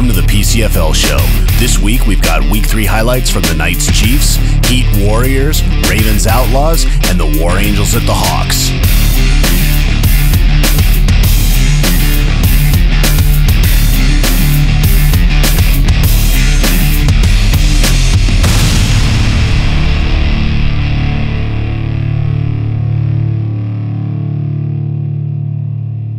welcome to the PCFL show. This week we've got week 3 highlights from the Knights Chiefs, Heat Warriors, Ravens Outlaws, and the War Angels at the Hawks.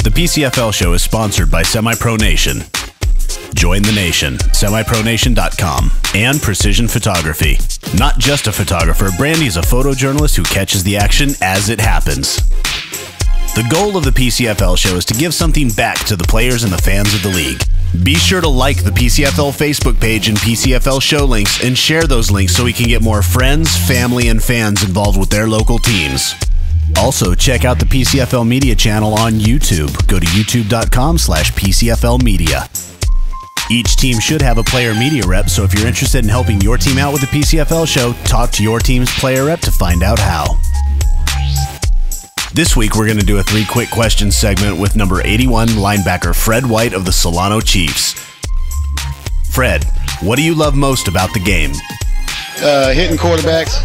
The PCFL show is sponsored by Semi-Pro Nation. Join the nation, semipronation.com, and Precision Photography. Not just a photographer, Brandy's a photojournalist who catches the action as it happens. The goal of the PCFL show is to give something back to the players and the fans of the league. Be sure to like the PCFL Facebook page and PCFL show links and share those links so we can get more friends, family, and fans involved with their local teams. Also, check out the PCFL Media channel on YouTube. Go to youtube.com/PCFL Media. Each team should have a player media rep, so if you're interested in helping your team out with the PCFL show, talk to your team's player rep to find out how. This week, we're going to do a 3 quick questions segment with number 81 linebacker Fred White of the Solano Chiefs. Fred, what do you love most about the game? Hitting quarterbacks.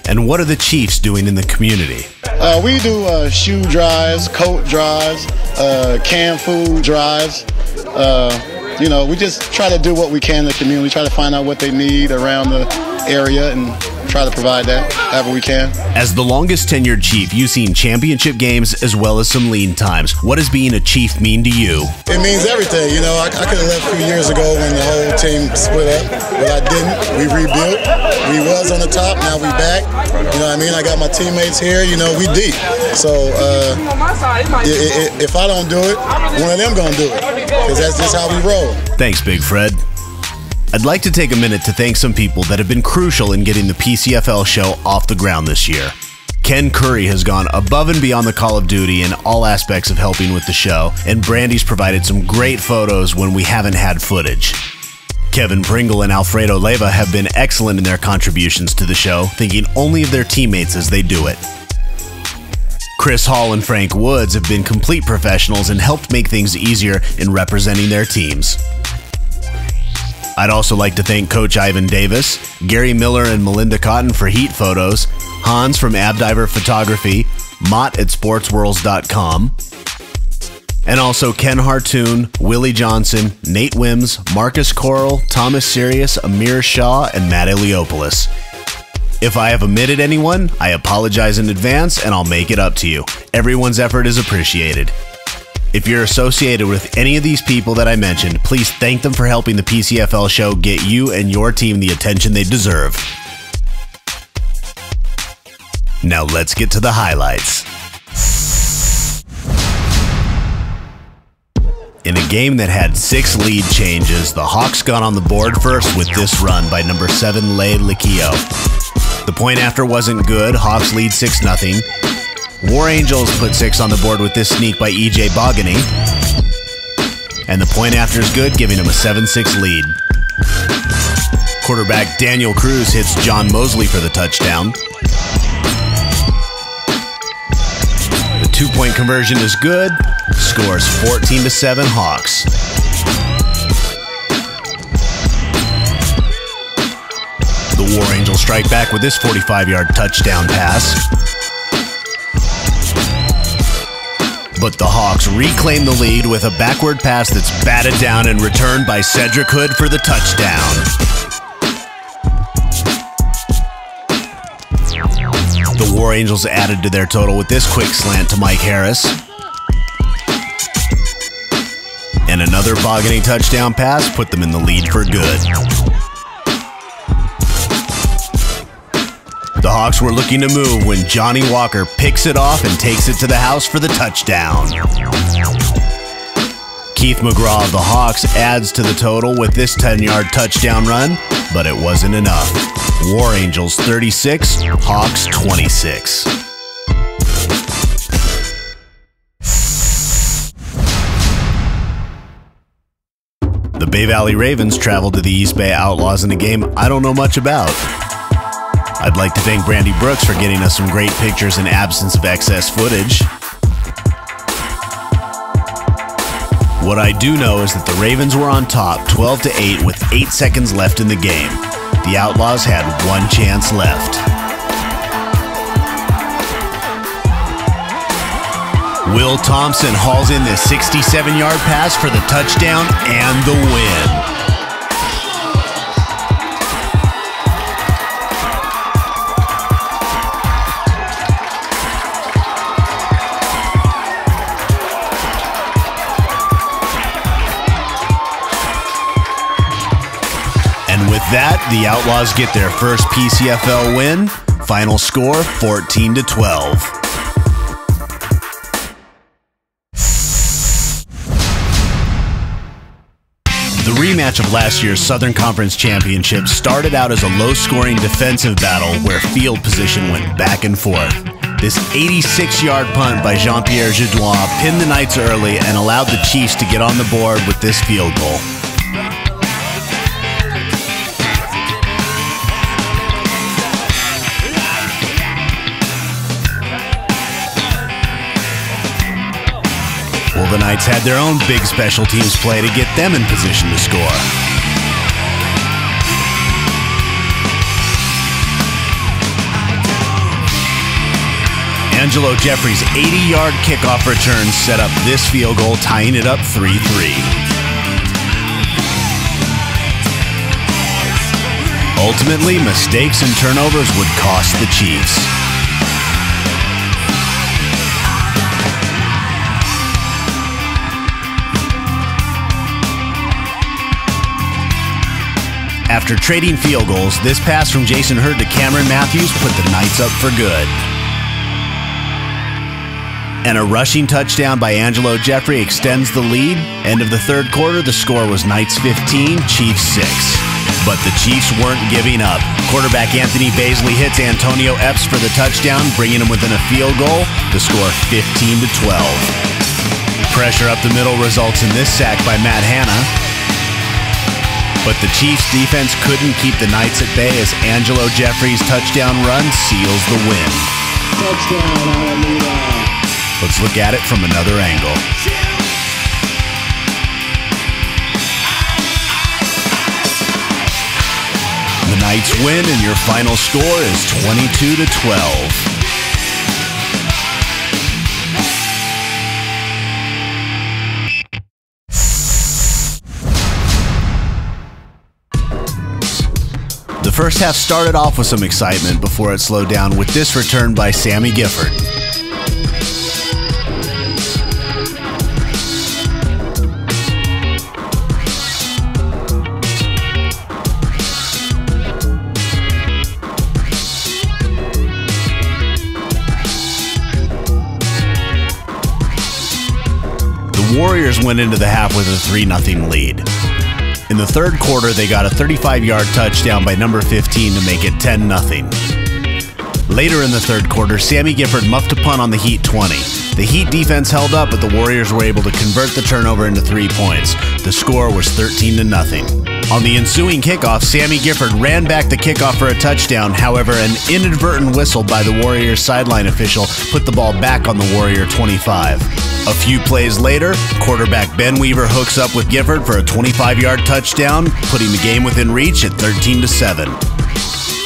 And what are the Chiefs doing in the community? We do shoe drives, coat drives, canned food drives. We just try to do what we can in the community, try to find out what they need around the area and try to provide that however we can. As the longest tenured Chief, you've seen championship games as well as some lean times. What does being a Chief mean to you? It means everything. I could have left a few years ago when the whole team split up, but I didn't. We rebuilt. We was on the top, now we back. You know what I mean? I got my teammates here, we deep. So if I don't do it, one of them gonna do it, because that's just how we roll. Thanks, Big Fred. I'd like to take a minute to thank some people that have been crucial in getting the PCFL show off the ground this year. Ken Curry has gone above and beyond the call of duty in all aspects of helping with the show, and Brandy's provided some great photos when we haven't had footage. Kevin Pringle and Alfredo Leyva have been excellent in their contributions to the show, thinking only of their teammates as they do it. Chris Hall and Frank Woods have been complete professionals and helped make things easier in representing their teams. I'd also like to thank Coach Ivan Davis, Gary Miller and Melinda Cotton for Heat Photos, Hans from Abdiver Photography, Mott at sportsworlds.com, and also Ken Hartoon, Willie Johnson, Nate Wims, Marcus Coral, Thomas Sirius, Amir Shaw, and Matt Eliopoulos. If I have omitted anyone, I apologize in advance and I'll make it up to you. Everyone's effort is appreciated. If you're associated with any of these people that I mentioned, please thank them for helping the PCFL show get you and your team the attention they deserve. Now let's get to the highlights. In a game that had 6 lead changes, the Hawks got on the board first with this run by number 7 Lay Likio. The point after wasn't good, Hawks lead 6-0. War Angels put 6 on the board with this sneak by E.J. Bogany. And the point after is good, giving him a 7-6 lead. Quarterback Daniel Cruz hits John Mosley for the touchdown. The 2-point conversion is good. Scores 14-7 Hawks. The War Angels strike back with this 45-yard touchdown pass. But the Hawks reclaim the lead with a backward pass that's batted down and returned by Cedric Hood for the touchdown. The War Angels added to their total with this quick slant to Mike Harris. And another Bogany touchdown pass put them in the lead for good. The Hawks were looking to move when Johnny Walker picks it off and takes it to the house for the touchdown. Keith McGraw of the Hawks adds to the total with this 10-yard touchdown run, but it wasn't enough. War Angels 36, Hawks 26. The Bay Valley Ravens traveled to the East Bay Outlaws in a game I don't know much about. I'd like to thank Brandy Brooks for getting us some great pictures in absence of excess footage. What I do know is that the Ravens were on top 12-8 with 8 seconds left in the game. The Outlaws had one chance left. Will Thompson hauls in this 67-yard pass for the touchdown and the win. With that, the Outlaws get their first PCFL win. Final score, 14-12. The rematch of last year's Southern Conference Championship started out as a low-scoring defensive battle where field position went back and forth. This 86-yard punt by Jean-Pierre Jadouin pinned the Knights early and allowed the Chiefs to get on the board with this field goal. Well, the Knights had their own big special teams play to get them in position to score. Angelo Jeffrey's 80-yard kickoff return set up this field goal, tying it up 3-3. Ultimately, mistakes and turnovers would cost the Chiefs. After trading field goals, this pass from Jason Hurd to Cameron Matthews put the Knights up for good. And a rushing touchdown by Angelo Jeffrey extends the lead. End of the third quarter, the score was Knights 15, Chiefs 6. But the Chiefs weren't giving up. Quarterback Anthony Baisley hits Antonio Epps for the touchdown, bringing him within a field goal. The score 15-12. Pressure up the middle results in this sack by Matt Hanna. But the Chiefs' defense couldn't keep the Knights at bay as Angelo Jeffrey's touchdown run seals the win. Touchdown, hallelujah. Let's look at it from another angle. The Knights win, and your final score is 22-12. The first half started off with some excitement before it slowed down with this return by Sammy Gifford. The Warriors went into the half with a 3-0 lead. In the third quarter, they got a 35-yard touchdown by number 15 to make it 10-0. Later in the third quarter, Sammy Gifford muffed a punt on the Heat 20. The Heat defense held up, but the Warriors were able to convert the turnover into 3 points. The score was 13-0. On the ensuing kickoff, Sammy Gifford ran back the kickoff for a touchdown. However, an inadvertent whistle by the Warriors sideline official put the ball back on the Warrior 25. A few plays later, quarterback Ben Weaver hooks up with Gifford for a 25-yard touchdown, putting the game within reach at 13-7.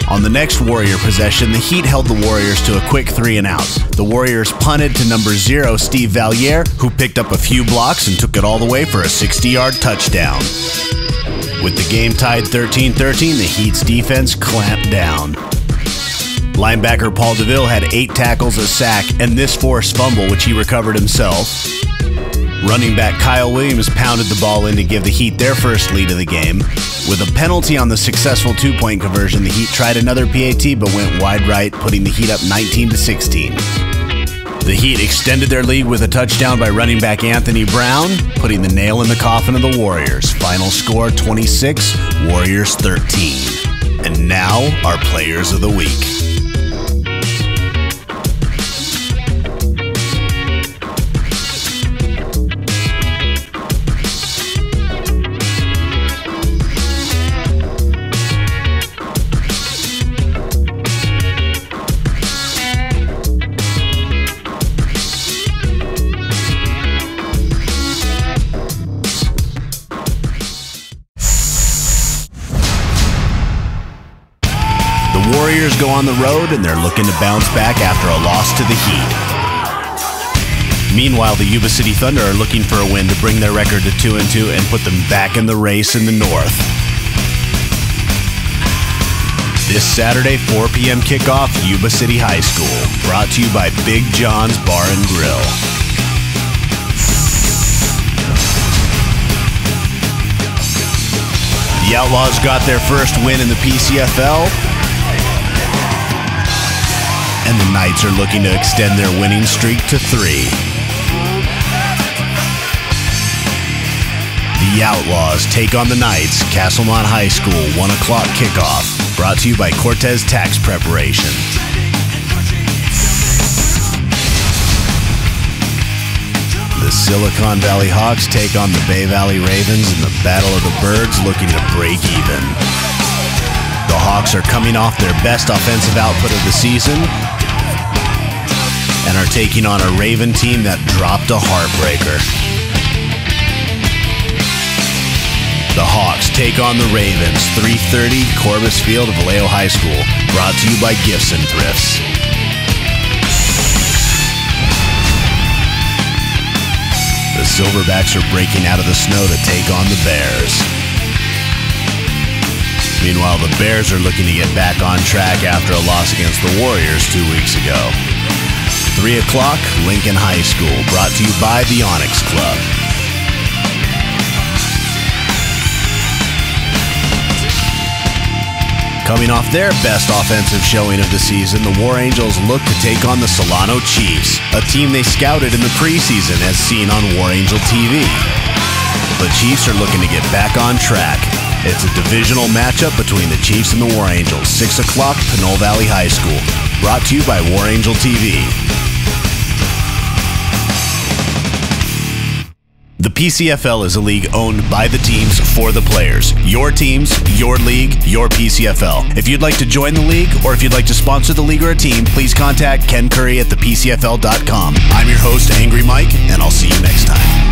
On the next Warrior possession, the Heat held the Warriors to a quick 3-and-out. The Warriors punted to number 0, Steve Valliere, who picked up a few blocks and took it all the way for a 60-yard touchdown. With the game tied 13-13, the Heat's defense clamped down. Linebacker Paul DeVille had 8 tackles, a sack, and this forced fumble, which he recovered himself. Running back Kyle Williams pounded the ball in to give the Heat their first lead of the game. With a penalty on the successful 2-point conversion, the Heat tried another PAT but went wide right, putting the Heat up 19-16. The Heat extended their lead with a touchdown by running back Anthony Brown, putting the nail in the coffin of the Warriors. Final score 26, Warriors 13. And now, our Players of the Week. Warriors go on the road, and they're looking to bounce back after a loss to the Heat. Meanwhile, the Yuba City Thunder are looking for a win to bring their record to 2-2 and put them back in the race in the North. This Saturday, 4 p.m. kickoff, Yuba City High School. Brought to you by Big John's Bar and Grill. The Outlaws got their first win in the PCFL, and the Knights are looking to extend their winning streak to 3. The Outlaws take on the Knights, Castlemont High School, 1 o'clock kickoff. Brought to you by Cortez Tax Preparation. The Silicon Valley Hawks take on the Bay Valley Ravens in the Battle of the Birds, looking to break even. The Hawks are coming off their best offensive output of the season and are taking on a Raven team that dropped a heartbreaker. The Hawks take on the Ravens, 3:30, Corbis Field of Vallejo High School. Brought to you by Gifts and Thrifts. The Silverbacks are breaking out of the snow to take on the Bears. Meanwhile, the Bears are looking to get back on track after a loss against the Warriors 2 weeks ago. 3 o'clock, Lincoln High School. Brought to you by the Onyx Club. Coming off their best offensive showing of the season, the War Angels look to take on the Solano Chiefs, a team they scouted in the preseason as seen on War Angel TV. The Chiefs are looking to get back on track. It's a divisional matchup between the Chiefs and the War Angels, 6 o'clock, Pinole Valley High School. Brought to you by War Angel TV. The PCFL is a league owned by the teams for the players. Your teams, your league, your PCFL. If you'd like to join the league or if you'd like to sponsor the league or a team, please contact Ken Curry at thepcfl.com. I'm your host, Angry Mike, and I'll see you next time.